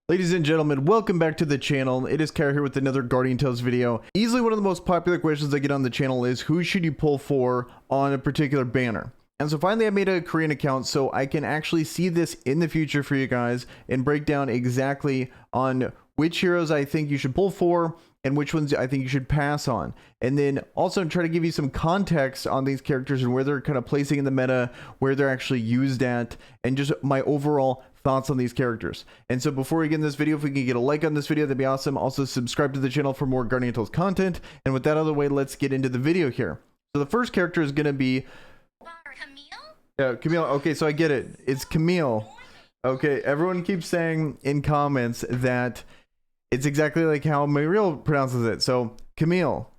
Ladies and gentlemen, welcome back to the channel. It is Kara here with another Guardian Tales video. Easily one of the most popular questions I get on the channel is who should you pull for on a particular banner? And so finally I made a Korean account so I can actually see this in the future for you guys and break down exactly on which heroes I think you should pull for and which ones I think you should pass on. And then also try to give you some context on these characters and where they're kind of placing in the meta, where they're actually used at, and just my overall thoughts on these characters. And so before we get in this video, if we can get a like on this video, that'd be awesome. Also subscribe to the channel for more Guardian Tales content. And with that out of the way, let's get into the video here. So the first character is going to be Camille. Okay, so I get it. It's Camille. Okay, everyone keeps saying in comments that it's exactly like how Mayreel pronounces it. So Camille.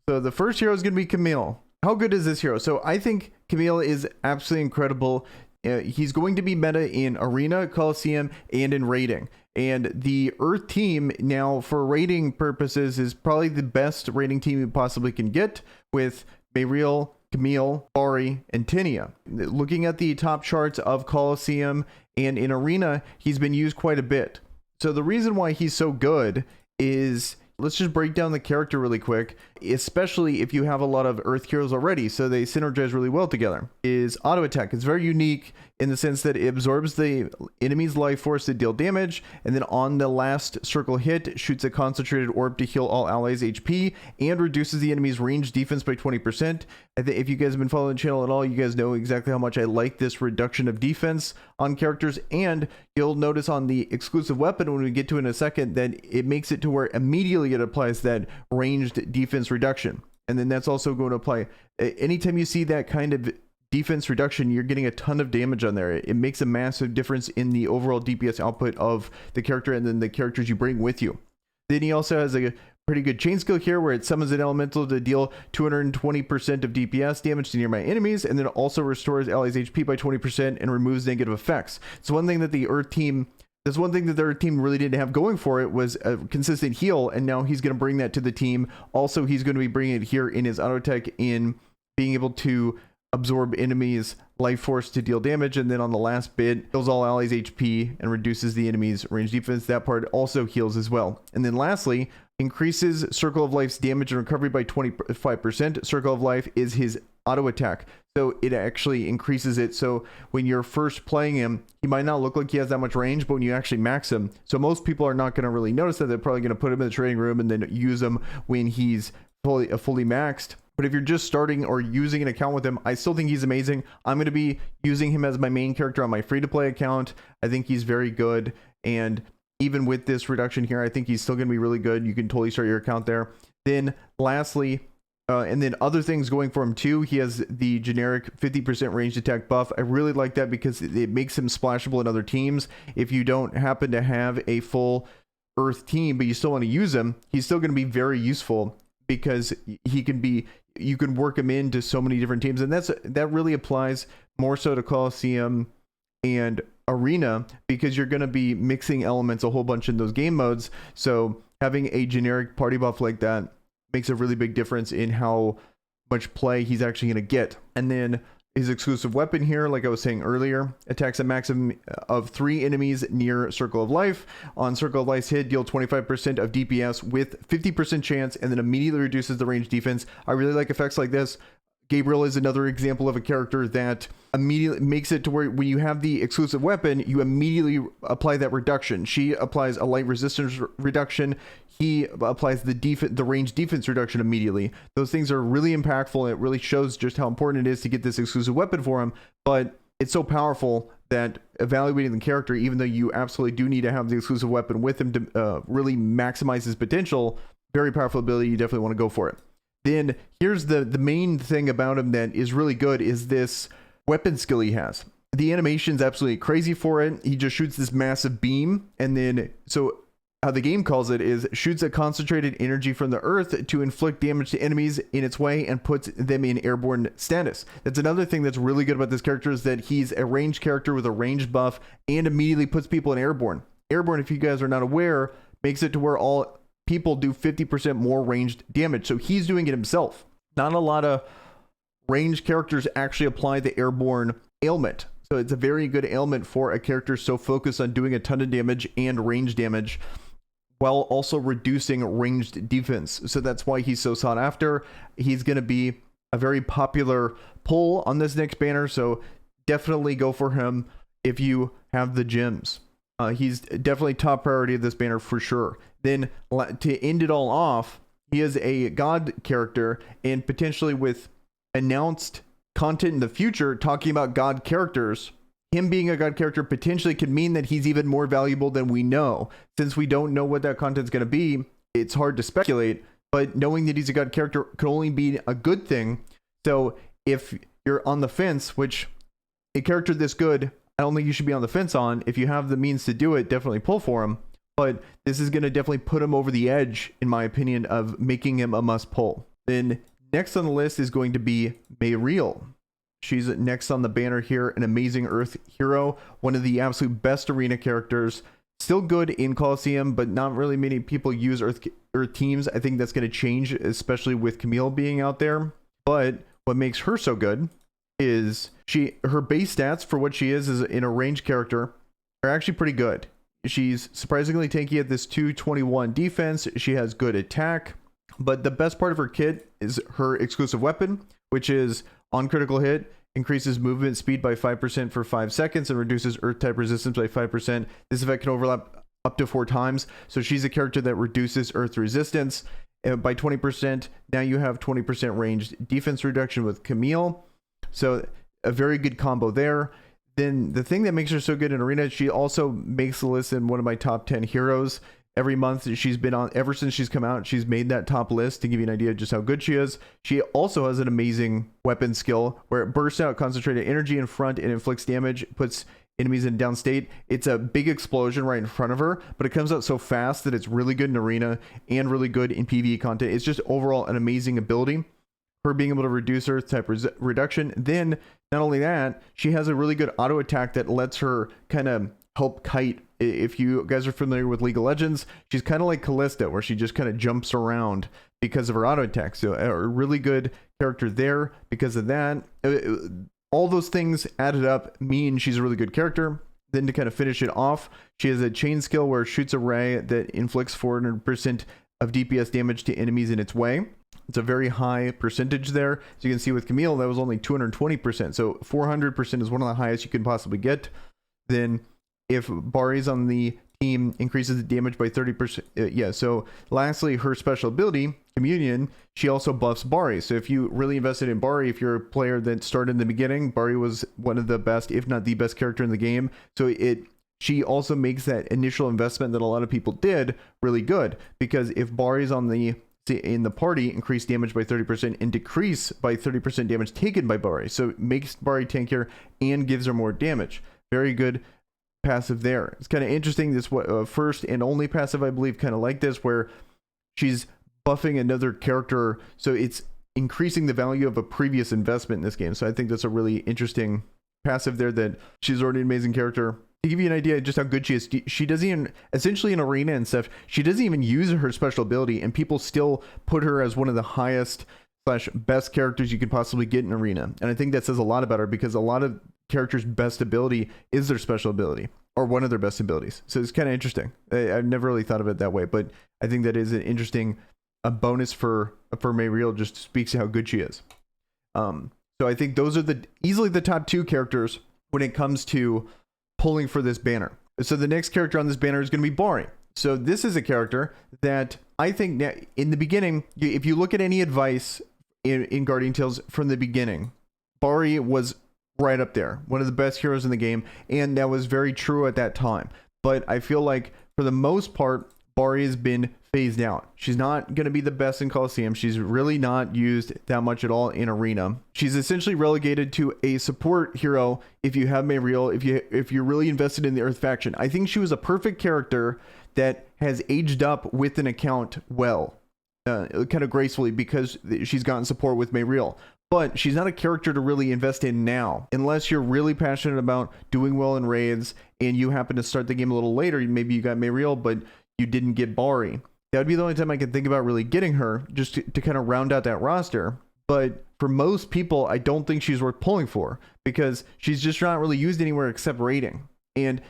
So the first hero is going to be Camille. How good is this hero? So I think Camille is absolutely incredible. He's going to be meta in Arena, Coliseum, and in raiding. And the Earth team now, for raiding purposes, is probably the best raiding team you possibly can get with Mayreel, Camille, Bari, and Tinia. Looking at the top charts of Coliseum and in Arena, he's been used quite a bit. So the reason why he's so good is, let's just break down the character really quick, especially if you have a lot of Earth heroes already, so they synergize really well together, is auto attack. It's very unique in the sense that it absorbs the enemy's life force to deal damage, and then on the last circle hit, shoots a concentrated orb to heal all allies HP, and reduces the enemy's range defense by 20%. I think if you guys have been following the channel at all, you guys know exactly how much I like this reduction of defense on characters, and you'll notice on the exclusive weapon, when we get to it in a second, that it makes it to where immediately it applies that ranged defense reduction. And then that's also going to apply anytime you see that kind of defense reduction, you're getting a ton of damage on there. It makes a massive difference in the overall DPS output of the character and then the characters you bring with you. Then he also has a pretty good chain skill here where it summons an elemental to deal 220% of DPS damage to nearby enemies, and then also restores allies HP by 20% and removes negative effects. So one thing that the Earth team, that's one thing that their team really didn't have going for it, was a consistent heal, and now he's going to bring that to the team. Also, he's going to be bringing it here in his auto tech, in being able to absorb enemies' life force to deal damage, and then on the last bit, heals all allies HP and reduces the enemy's range defense. That part also heals as well. And then lastly, increases Circle of Life's damage and recovery by 25%. Circle of Life is his auto attack, so it actually increases it. So when you're first playing him, he might not look like he has that much range, but when you actually max him, so most people are not going to really notice that. They're probably going to put him in the trading room and then use him when he's fully maxed. But if you're just starting or using an account with him, I still think he's amazing. I'm going to be using him as my main character on my free-to-play account. I think he's very good, and even with this reduction here, I think he's still going to be really good. You can totally start your account there. Then lastly, and then other things going for him too, he has the generic 50% ranged attack buff. I really like that because it makes him splashable in other teams. If you don't happen to have a full Earth team, but you still want to use him, he's still going to be very useful because he can be, you can work him into so many different teams. And that really applies more so to Coliseum and Arena, because you're going to be mixing elements a whole bunch in those game modes. So having a generic party buff like that makes a really big difference in how much play he's actually going to get. And then his exclusive weapon here, like I was saying earlier, attacks a maximum of 3 enemies near Circle of Life. On Circle of Life's hit, deal 25% of DPS with 50% chance, and then immediately reduces the range defense. I really like effects like this. Gabriel is another example of a character that immediately makes it to where when you have the exclusive weapon, you immediately apply that reduction. She applies a light resistance reduction. He applies the range defense reduction immediately. Those things are really impactful, and it really shows just how important it is to get this exclusive weapon for him. But it's so powerful that evaluating the character, even though you absolutely do need to have the exclusive weapon with him to really maximize his potential, very powerful ability, you definitely want to go for it. Then here's the main thing about him that is really good, is this weapon skill he has. The animation's absolutely crazy for it. He just shoots this massive beam, and then, so how the game calls it is, shoots a concentrated energy from the earth to inflict damage to enemies in its way and puts them in airborne status. That's another thing that's really good about this character, is that he's a ranged character with a ranged buff and immediately puts people in airborne. Airborne, if you guys are not aware, makes it to where all people do 50% more ranged damage. So he's doing it himself. Not a lot of ranged characters actually apply the airborne ailment. So it's a very good ailment for a character so focused on doing a ton of damage and range damage while also reducing ranged defense. So that's why he's so sought after. He's going to be a very popular pull on this next banner, so definitely go for him if you have the gems. He's definitely top priority of this banner for sure. Then to end it all off, he is a god character, and potentially with announced content in the future talking about god characters, him being a god character potentially could mean that he's even more valuable than we know. Since we don't know what that content's going to be, it's hard to speculate, but knowing that he's a god character could only be a good thing. So if you're on the fence, which a character this good, I don't think you should be on the fence on. If you have the means to do it, definitely pull for him. But this is going to definitely put him over the edge, in my opinion, of making him a must pull. Then next on the list is going to be Mayreel. She's next on the banner here, an amazing Earth hero, one of the absolute best arena characters. Still good in Coliseum, but not really many people use Earth teams. I think that's going to change, especially with Camille being out there. But what makes her so good is her base stats for what she is in a range character are actually pretty good. She's surprisingly tanky at this 221 defense. She has good attack, but the best part of her kit is her exclusive weapon, which is on critical hit, increases movement speed by 5% for 5 seconds and reduces earth type resistance by 5%. This effect can overlap up to 4 times. So she's a character that reduces earth resistance by 20%. Now you have 20% ranged defense reduction with Camille. So a very good combo there. Then the thing that makes her so good in Arena, she also makes the list in one of my top 10 heroes. Every month she's been on, ever since she's come out, she's made that top list to give you an idea of just how good she is. She also has an amazing weapon skill where it bursts out concentrated energy in front and inflicts damage, puts enemies in down state. It's a big explosion right in front of her, but it comes out so fast that it's really good in Arena and really good in PvE content. It's just overall an amazing ability. Her being able to reduce earth type reduction. Then not only that, she has a really good auto attack that lets her kind of help kite. If you guys are familiar with League of Legends, she's kind of like Callista, where she just kind of jumps around because of her auto attack. So a really good character there because of that. All those things added up mean she's a really good character. Then to kind of finish it off, she has a chain skill where it shoots a ray that inflicts 400% of DPS damage to enemies in its way. It's a very high percentage there. As you can see with Camille, that was only 220%. So 400% is one of the highest you can possibly get. Then if Bari's on the team, increases the damage by 30%. So lastly, her special ability, Communion, she also buffs Bari. So if you really invested in Bari, if you're a player that started in the beginning, Bari was one of the best, if not the best character in the game. So she also makes that initial investment that a lot of people did really good, because if Bari's in the party, increase damage by 30% and decrease by 30% damage taken by Bari. So it makes Bari tankier and gives her more damage. Very good passive there. It's kind of interesting. This first and only passive, I believe, kind of like this, where she's buffing another character. So it's increasing the value of a previous investment in this game. So I think that's a really interesting passive there, that she's already an amazing character. To give you an idea of just how good she is, she doesn't even, essentially in Arena and stuff, she doesn't even use her special ability, and people still put her as one of the highest / best characters you could possibly get in Arena. And I think that says a lot about her, because a lot of characters' best ability is their special ability, or one of their best abilities. So it's kind of interesting. I've never really thought of it that way, but I think that is an interesting bonus for Mayreel. Just speaks to how good she is. So I think those are easily the top 2 characters when it comes to pulling for this banner. So the next character on this banner is going to be Bari. So this is a character that I think in the beginning, if you look at any advice in Guardian Tales from the beginning, Bari was right up there, one of the best heroes in the game, and that was very true at that time. But I feel like for the most part, Bari has been phased out. She's not going to be the best in Coliseum. She's really not used that much at all in Arena. She's essentially relegated to a support hero if you have Mayreel, if you're really invested in the Earth faction. I think she was a perfect character that has aged up with an account well, kind of gracefully, because she's gotten support with Mayreel. But she's not a character to really invest in now, unless you're really passionate about doing well in raids and you happen to start the game a little later. Maybe you got Mayreel, but you didn't get Bari. That would be the only time I can think about really getting her, just to kind of round out that roster. But for most people, I don't think she's worth pulling for because she's just not really used anywhere except raiding. And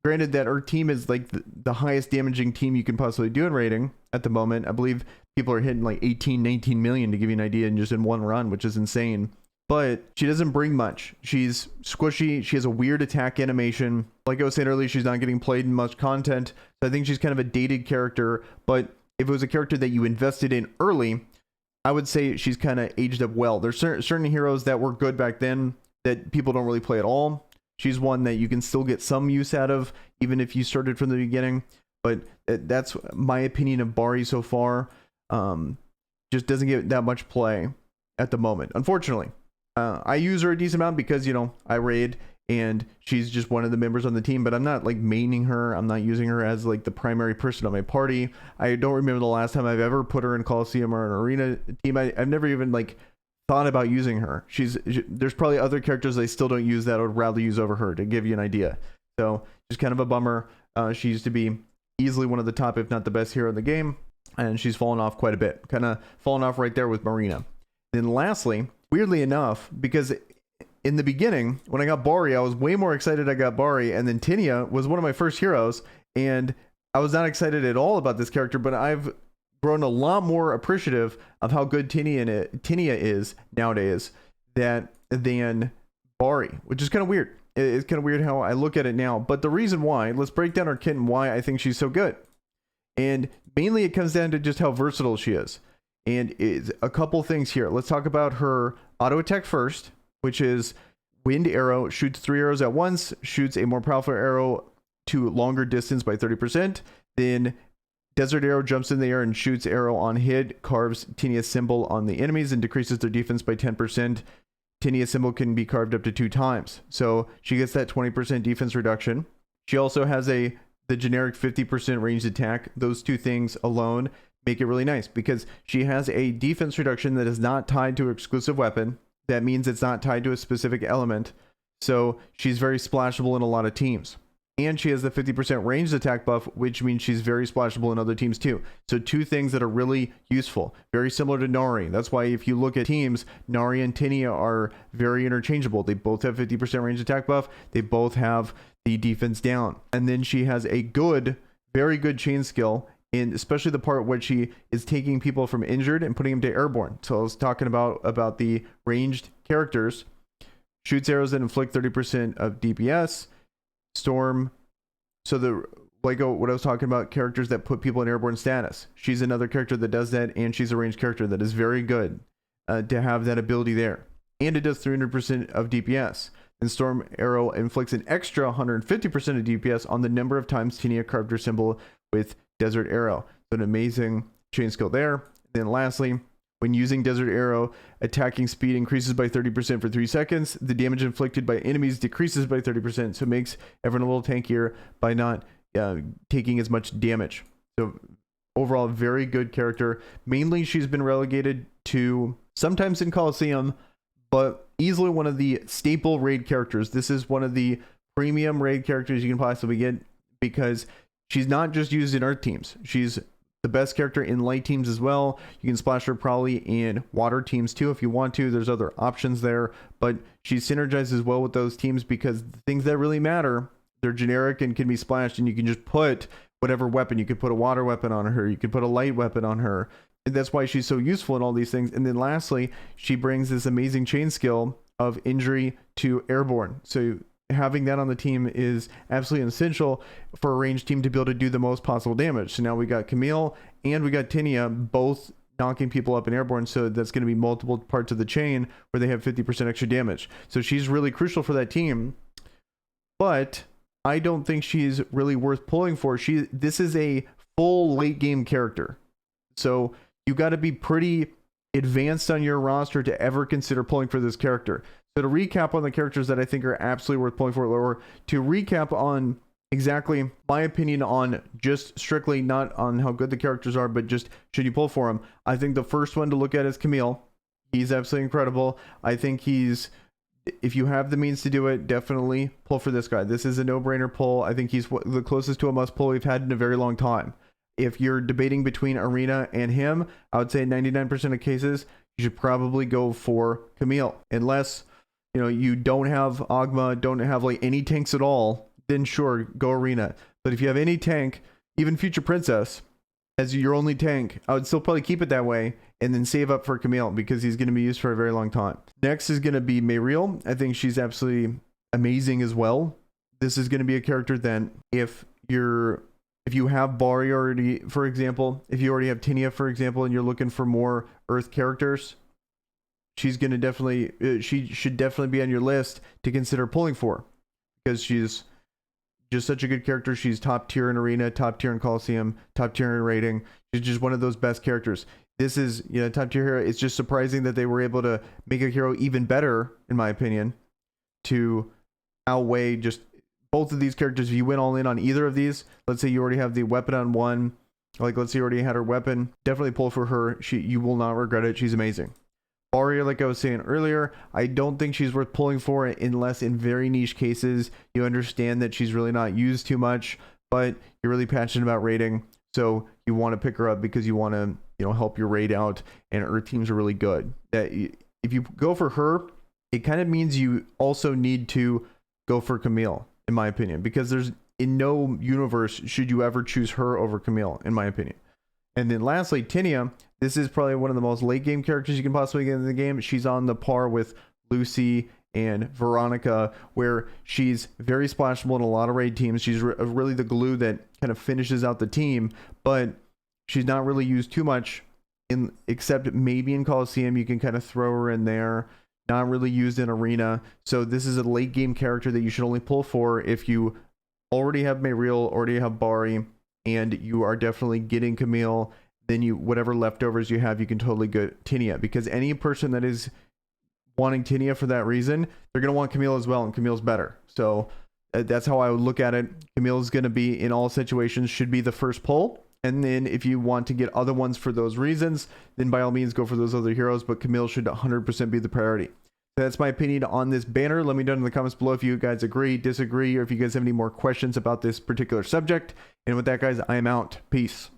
granted that her team is like the highest damaging team you can possibly do in raiding at the moment. I believe people are hitting like 18, 19 million to give you an idea, and just in one run, which is insane. But she doesn't bring much. She's squishy. She has a weird attack animation. Like I was saying earlier, she's not getting played in much content. So I think she's kind of a dated character. But if it was a character that you invested in early, I would say she's kind of aged up well. There's certain heroes that were good back then that people don't really play at all. She's one that you can still get some use out of, even if you started from the beginning. But that's my opinion of Bari so far. Just doesn't get that much play at the moment, unfortunately. I use her a decent amount because, you know, I raid and she's just one of the members on the team, but I'm not like maining her. I'm not using her as like the primary person on my party. I don't remember the last time I've ever put her in Coliseum or an arena team. I've never even like thought about using her. There's probably other characters I still don't use that I would rather use over her, to give you an idea. So just kind of a bummer. She used to be easily one of the top, if not the best hero in the game, and she's fallen off quite a bit. Kind of fallen off right there with Marina. Then lastly, weirdly enough, because in the beginning, when I got Bari, I was way more excited I got Bari, and then Tinia was one of my first heroes, and I was not excited at all about this character, but I've grown a lot more appreciative of how good Tinia is nowadays than Bari, which is kind of weird. It's kind of weird how I look at it now, but the reason why, let's break down her kit and why I think she's so good. And mainly it comes down to just how versatile she is. And it's a couple things here. Let's talk about her auto attack first, which is wind arrow, shoots 3 arrows at once, shoots a more powerful arrow to longer distance by 30%. Then desert arrow jumps in the air and shoots arrow on hit, carves Tinia's symbol on the enemies and decreases their defense by 10%. Tinia's symbol can be carved up to 2 times. So she gets that 20% defense reduction. She also has the generic 50% ranged attack. Those two things alone make it really nice because she has a defense reduction that is not tied to an exclusive weapon. That means it's not tied to a specific element. So she's very splashable in a lot of teams. And she has the 50% ranged attack buff, which means she's very splashable in other teams too. So 2 things that are really useful. Very similar to Nari. That's why if you look at teams, Nari and Tinia are very interchangeable. They both have 50% ranged attack buff. They both have the defense down. And then she has a very good chain skill, in especially the part where she is taking people from injured and putting them to airborne. So I was talking about the ranged characters. Shoots arrows that inflict 30% of DPS. Storm. So what I was talking about, characters that put people in airborne status. She's another character that does that, and she's a ranged character that is very good to have that ability there. And it does 300% of DPS. And Storm Arrow inflicts an extra 150% of DPS on the number of times Tinia carved her symbol with Desert Arrow. So an amazing chain skill there. Then lastly, when using Desert Arrow, attacking speed increases by 30% for 3 seconds. The damage inflicted by enemies decreases by 30%, so it makes everyone a little tankier by not taking as much damage. So overall, very good character. Mainly, she's been relegated to sometimes in Coliseum, but easily one of the staple raid characters. This is one of the premium raid characters you can possibly get because she's not just used in Earth teams. She's the best character in light teams as well. You can splash her probably in water teams too if you want to. There's other options there, but she synergizes well with those teams because the things that really matter, they're generic and can be splashed, and you can just put whatever weapon. You could put a water weapon on her. You could put a light weapon on her. And that's why she's so useful in all these things. And then lastly, she brings this amazing chain skill of injury to airborne. So having that on the team is absolutely essential for a ranged team to be able to do the most possible damage. So now we got Camille and we got Tinia both knocking people up in airborne. So that's going to be multiple parts of the chain where they have 50% extra damage. So she's really crucial for that team. But I don't think she's really worth pulling for. This is a full late game character. So you got to be pretty advanced on your roster to ever consider pulling for this character. So to recap on the characters that I think are absolutely worth pulling for, or to recap on exactly my opinion on just strictly not on how good the characters are, but just should you pull for them, I think the first one to look at is Camille. He's absolutely incredible. I think if you have the means to do it, definitely pull for this guy. This is a no-brainer pull. I think he's the closest to a must pull we've had in a very long time. If you're debating between Arena and him, I would say 99% of cases, you should probably go for Camille. Unless, you know, you don't have Ogma, don't have like any tanks at all, then sure, go Arena. But if you have any tank, even Future Princess as your only tank, I would still probably keep it that way and then save up for Camille because he's going to be used for a very long time. Next is going to be Mayreel. I think she's absolutely amazing as well. This is going to be a character that if you have Bari already, for example, if you already have Tinia, for example, and you're looking for more Earth characters, she's going to definitely, she should definitely be on your list to consider pulling for, because she's just such a good character. She's top tier in Arena, top tier in Coliseum, top tier in rating. She's just one of those best characters. This is, you know, top tier hero. It's just surprising that they were able to make a hero even better, in my opinion, to outweigh just both of these characters. If you went all in on either of these, let's say you already have the weapon on one, like let's say you already had her weapon, definitely pull for her. You will not regret it. She's amazing. Bari, like I was saying earlier, I don't think she's worth pulling for unless in very niche cases you understand that she's really not used too much, but you're really passionate about raiding, so you want to pick her up because you want to, you know, help your raid out, and her teams are really good. That if you go for her, it kind of means you also need to go for Camille, in my opinion, because there's in no universe should you ever choose her over Camille, in my opinion. And then lastly, Tinia. This is probably one of the most late game characters you can possibly get in the game. She's on the par with Lucy and Veronica, where she's very splashable in a lot of raid teams. She's really the glue that kind of finishes out the team, but she's not really used too much in, except maybe in Coliseum. You can kind of throw her in there. Not really used in Arena. So this is a late game character that you should only pull for if you already have Mayreel, already have Bari, and you are definitely getting Camille. Then you, whatever leftovers you have, you can totally get Tinia, because any person that is wanting Tinia for that reason, they're going to want Camille as well, and Camille's better. So that's how I would look at it. Camille's going to be, in all situations, should be the first pull. And then if you want to get other ones for those reasons, then by all means go for those other heroes, but Camille should 100% be the priority. That's my opinion on this banner. Let me know in the comments below if you guys agree, disagree, or if you guys have any more questions about this particular subject. And with that, guys, I am out. Peace.